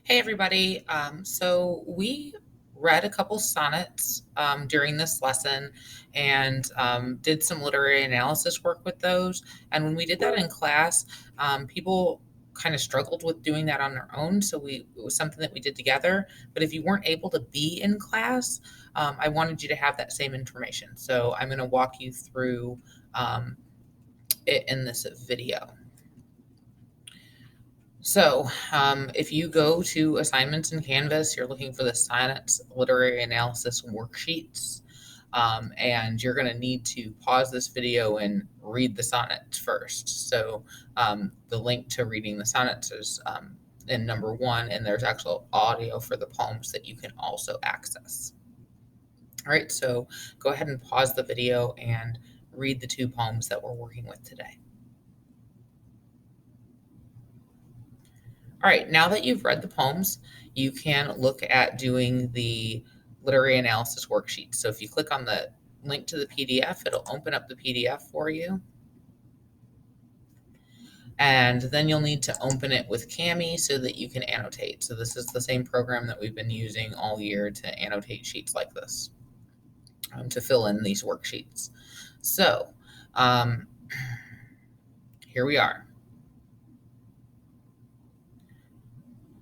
Hey, everybody. So we read a couple sonnets during this lesson and did some literary analysis work with those. And when we did that in class, people kind of struggled with doing that on their own. So it was something that we did together. But if you weren't able to be in class, I wanted you to have that same information. So I'm going to walk you through it in this video. So, if you go to assignments in Canvas, you're looking for the Sonnets Literary Analysis Worksheets, and you're going to need to pause this video and read the sonnets first. So, the link to reading the sonnets is in number 1, and there's actual audio for the poems that you can also access. All right, so go ahead and pause the video and read the 2 poems that we're working with today. All right, now that you've read the poems, you can look at doing the literary analysis worksheet. So if you click on the link to the PDF, it'll open up the PDF for you. And then you'll need to open it with Kami so that you can annotate. So this is the same program that we've been using all year to annotate sheets like this, to fill in these worksheets. So here we are.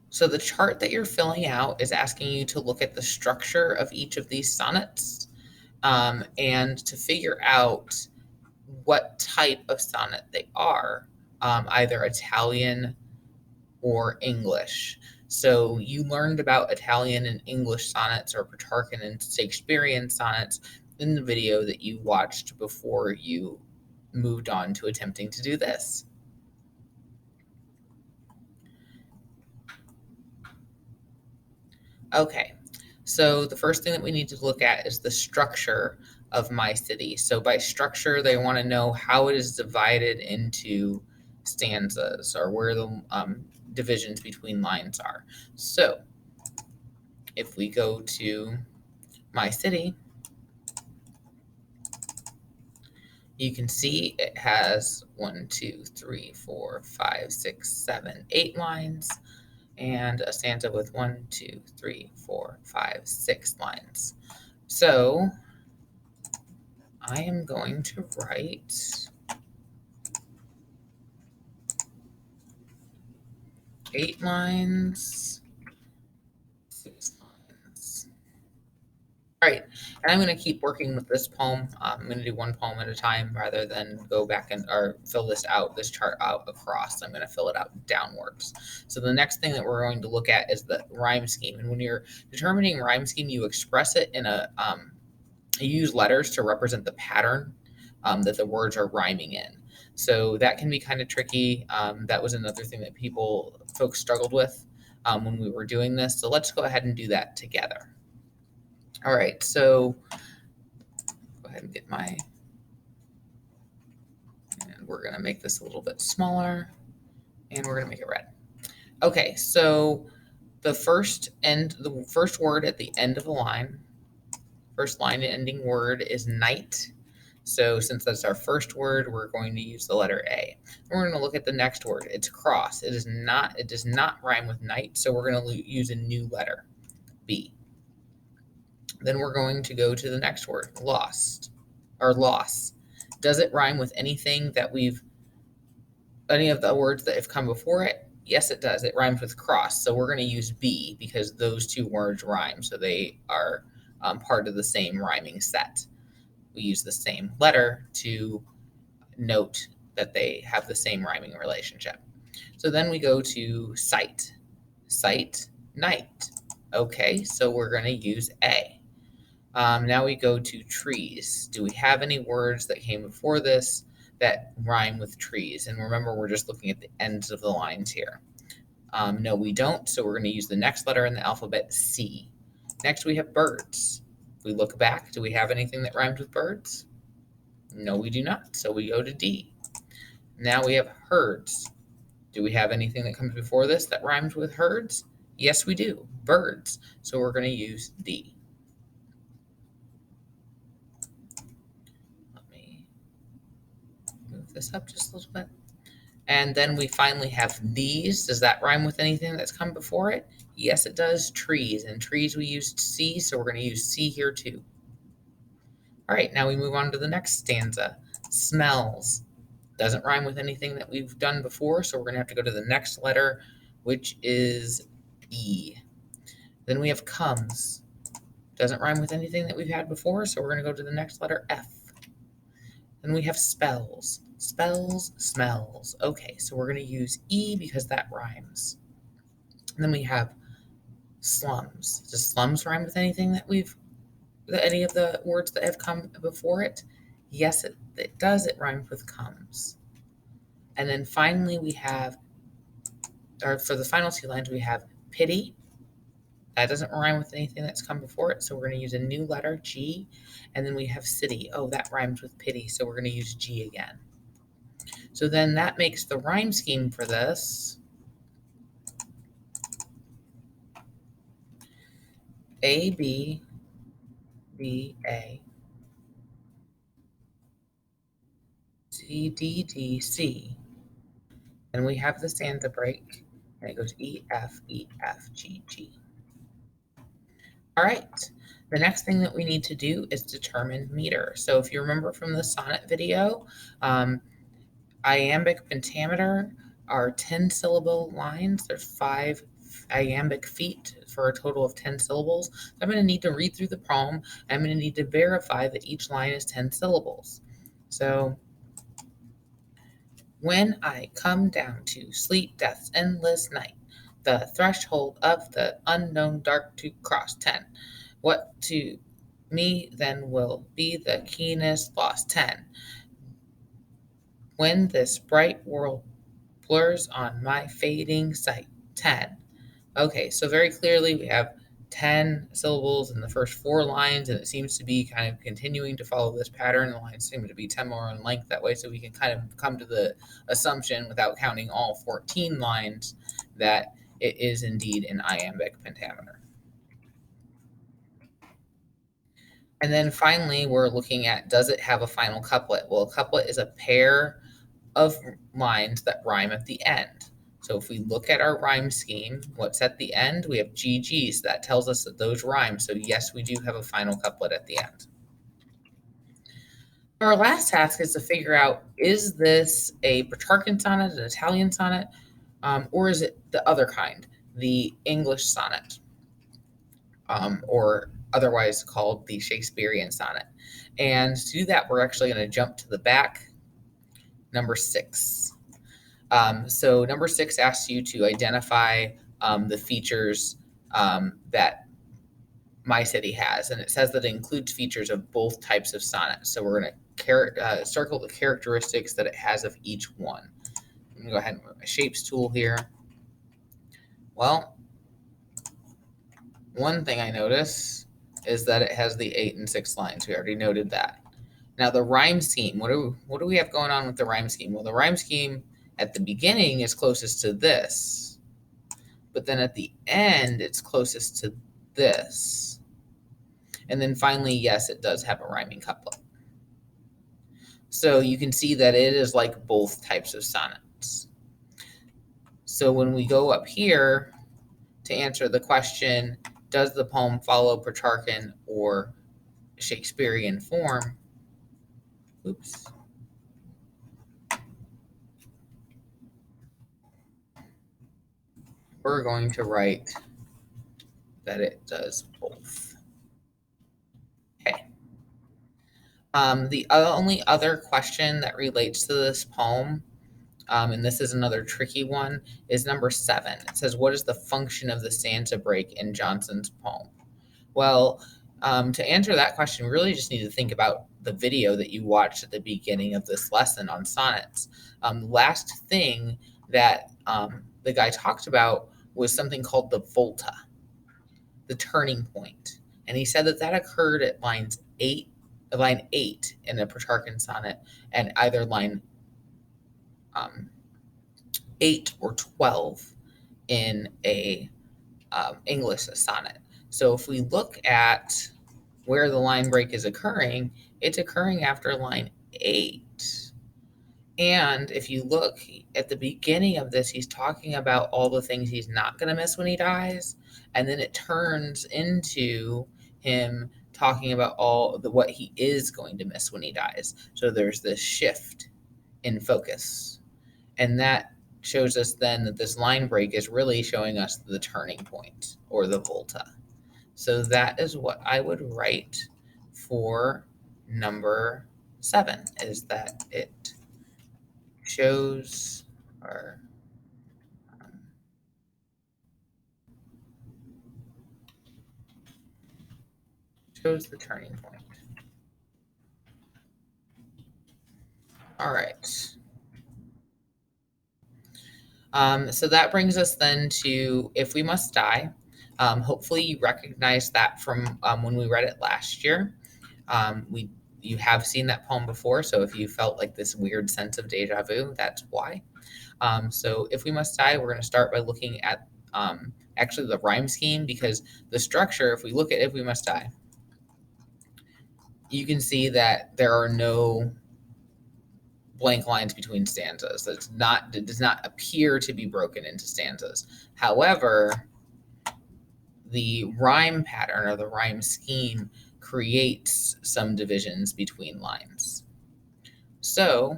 So the chart that you're filling out is asking you to look at the structure of each of these sonnets and to figure out what type of sonnet they are, either Italian or English. So you learned about Italian and English sonnets or Petrarchan and Shakespearean sonnets in the video that you watched before you moved on to attempting to do this. Okay, so the first thing that we need to look at is the structure of my city. So by structure, they want to know how it is divided into stanzas or where the divisions between lines are. So if we go to my city, you can see it has 1, 2, 3, 4, 5, 6, 7, 8 lines, and a stanza with 1, 2, 3, 4, 5, 6 lines. So I am going to write 8 lines, 6 lines. All right, and I'm going to keep working with this poem. I'm going to do one poem at a time rather than go back and or fill this chart out across. I'm going to fill it out downwards. So the next thing that we're going to look at is the rhyme scheme. And when you're determining rhyme scheme, you express it in you use letters to represent the pattern that the words are rhyming in. So that can be kind of tricky. That was another thing that folks struggled with when we were doing this. So let's go ahead and do that together. All right, so go ahead and get and we're gonna make this a little bit smaller and we're gonna make it red. Okay, so the first word at the end of the line, first line ending word is night. So since that's our first word, we're going to use the letter A. We're going to look at the next word. It's cross. It does not rhyme with night, so we're going to use a new letter, B. Then we're going to go to the next word, lost, or loss. Does it rhyme with any of the words that have come before it? Yes, it does. It rhymes with cross, so we're going to use B because those 2 words rhyme, so they are part of the same rhyming set. We use the same letter to note that they have the same rhyming relationship. So then we go to sight, night. Okay, so we're going to use A. Now we go to trees. Do we have any words that came before this that rhyme with trees? And remember, we're just looking at the ends of the lines here. No, we don't, so we're going to use the next letter in the alphabet, C. Next, we have birds. If we look back, do we have anything that rhymes with birds? No, we do not, so we go to D. Now we have herds. Do we have anything that comes before this that rhymes with herds? Yes, we do, birds, so we're going to use D. Let me move this up just a little bit. And then we finally have these. Does that rhyme with anything that's come before it? Yes, it does. Trees. And trees we used C, so we're going to use C here too. All right, now we move on to the next stanza. Smells. Doesn't rhyme with anything that we've done before, so we're going to have to go to the next letter, which is E. Then we have comes. Doesn't rhyme with anything that we've had before, so we're going to go to the next letter, F. Then we have spells. Spells, smells. Okay, so we're going to use E because that rhymes. And then we have slums. Does slums rhyme with anything that any of the words that have come before it? Yes, it does. It rhymes with comes. And then finally we have, or for the final two lines, we have pity. That doesn't rhyme with anything that's come before it, so we're going to use a new letter, G. And then we have city. Oh, that rhymes with pity, so we're going to use G again. So then that makes the rhyme scheme for this A, B, B, A, C, D, D, C. And we have the stanza break, and it goes E, F, E, F, G, G. All right. The next thing that we need to do is determine meter. So if you remember from the sonnet video, iambic pentameter are 10-syllable lines. There's 5 iambic feet for a total of 10 syllables. So I'm going to need to read through the poem. I'm going to need to verify that each line is 10 syllables. So, when I come down to sleep death's endless night, the threshold of the unknown dark to cross 10. What to me then will be the keenest loss 10. When this bright world blurs on my fading sight 10. Okay, so very clearly we have 10 syllables in the first 4 lines, and it seems to be kind of continuing to follow this pattern. The lines seem to be 10 more in length that way, so we can kind of come to the assumption, without counting all 14 lines, that it is indeed an iambic pentameter. And then finally, we're looking at, does it have a final couplet? Well, a couplet is a pair of lines that rhyme at the end. So if we look at our rhyme scheme, what's at the end? We have GGs. So that tells us that those rhyme. So yes, we do have a final couplet at the end. Our last task is to figure out, is this a Petrarchan sonnet, an Italian sonnet, or is it the other kind, the English sonnet, or otherwise called the Shakespearean sonnet? And to do that, we're actually going to jump to the back, number 6. So number 6 asks you to identify the features that my city has, and it says that it includes features of both types of sonnets. So we're going to circle the characteristics that it has of each one. I'm going to go ahead and move my shapes tool here. Well, one thing I notice is that it has the 8 and 6 lines. We already noted that. Now the rhyme scheme, what do we have going on with the rhyme scheme? Well, the rhyme scheme at the beginning is closest to this, but then at the end, it's closest to this. And then finally, yes, it does have a rhyming couplet. So you can see that it is like both types of sonnets. So when we go up here to answer the question, does the poem follow Petrarchan or Shakespearean form? Oops. We're going to write that it does both. Okay. The only other question that relates to this poem, and this is another tricky one, is number 7. It says, what is the function of the stanza break in Johnson's poem? Well, to answer that question, we really just need to think about the video that you watched at the beginning of this lesson on sonnets. Last thing that the guy talked about was something called the volta, the turning point. And he said that that occurred at line 8 in a Petrarchan sonnet, and either line 8 or 12 in a English sonnet. So if we look at where the line break is occurring, it's occurring after line 8. And if you look at the beginning of this, he's talking about all the things he's not going to miss when he dies. And then it turns into him talking about all the what he is going to miss when he dies. So there's this shift in focus. And that shows us then that this line break is really showing us the turning point or the volta. So that is what I would write for number 7, is that it shows or shows the turning point. All right. So that brings us then to If We Must Die. Hopefully you recognize that from when we read it last year. You have seen that poem before, so if you felt like this weird sense of deja vu, that's why. So If We Must Die, we're going to start by looking at actually the rhyme scheme, because the structure, if we look at If We Must Die, you can see that there are no blank lines between stanzas. It does not appear to be broken into stanzas. However, the rhyme pattern or the rhyme scheme creates some divisions between lines. So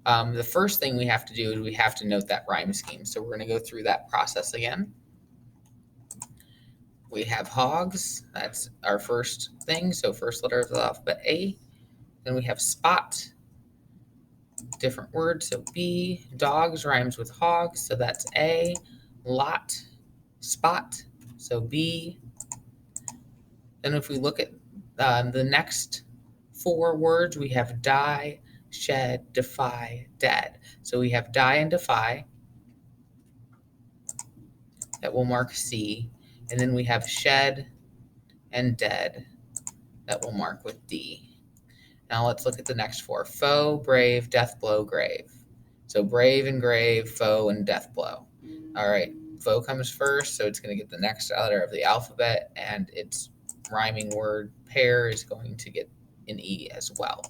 the first thing we have to do is we have to note that rhyme scheme. So we're going to go through that process again. We have hogs. That's our first thing. So first letter of the alphabet, A. Then we have spot. Different word. So B. Dogs rhymes with hogs. So that's A. Lot. Spot. So B. Then if we look at the next 4 words, we have die, shed, defy, dead. So we have die and defy. That will mark C. And then we have shed and dead. That will mark with D. Now let's look at the next 4. Foe, brave, death blow, grave. So brave and grave, foe and death blow. All right, foe comes first, so it's going to get the next letter of the alphabet, and its rhyming word pair is going to get an E as well.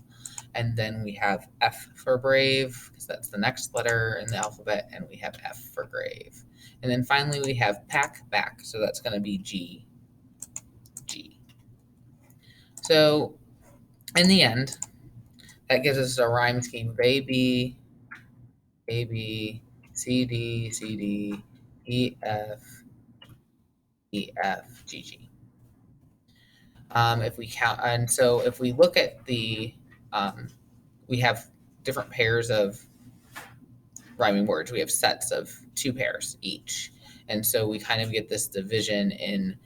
And then we have F for brave, because that's the next letter in the alphabet, and we have F for grave. And then finally we have pack, back, so that's going to be G, G. So in the end, that gives us a rhyme scheme of A, B, C, D, C, D, E, F, G, G. If we count, and so if we look at the, we have different pairs of rhyming words. We have sets of 2 pairs each. And so we kind of get this division in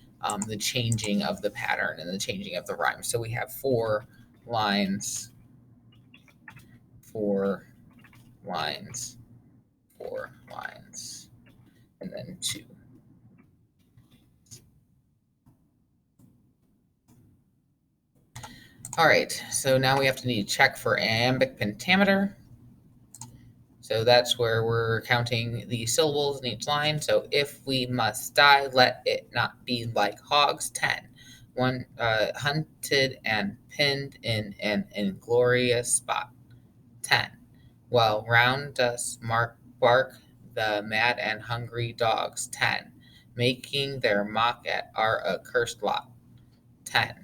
the changing of the pattern and the changing of the rhyme. So we have 4 lines, 4 lines, 4 lines, and then 2. All right, so now we have to need check for iambic pentameter. So that's where we're counting the syllables in each line. So if we must die, let it not be like hogs. 10. One hunted and pinned in an inglorious spot. 10. While round us bark the mad and hungry dogs. 10. Making their mock at our accursed lot. 10.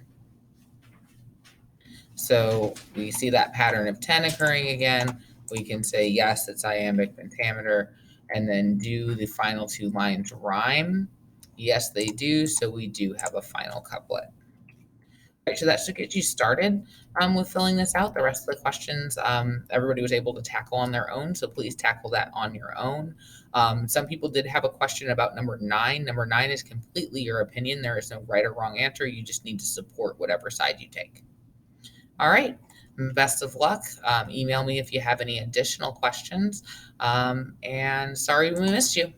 So we see that pattern of 10 occurring again. We can say, yes, it's iambic pentameter, and then do the final 2 lines rhyme? Yes, they do. So we do have a final couplet. All right, so that should get you started with filling this out. The rest of the questions, everybody was able to tackle on their own, so please tackle that on your own. Some people did have a question about number 9. Number 9 is completely your opinion. There is no right or wrong answer. You just need to support whatever side you take. All right. Best of luck. Email me if you have any additional questions. And sorry we missed you.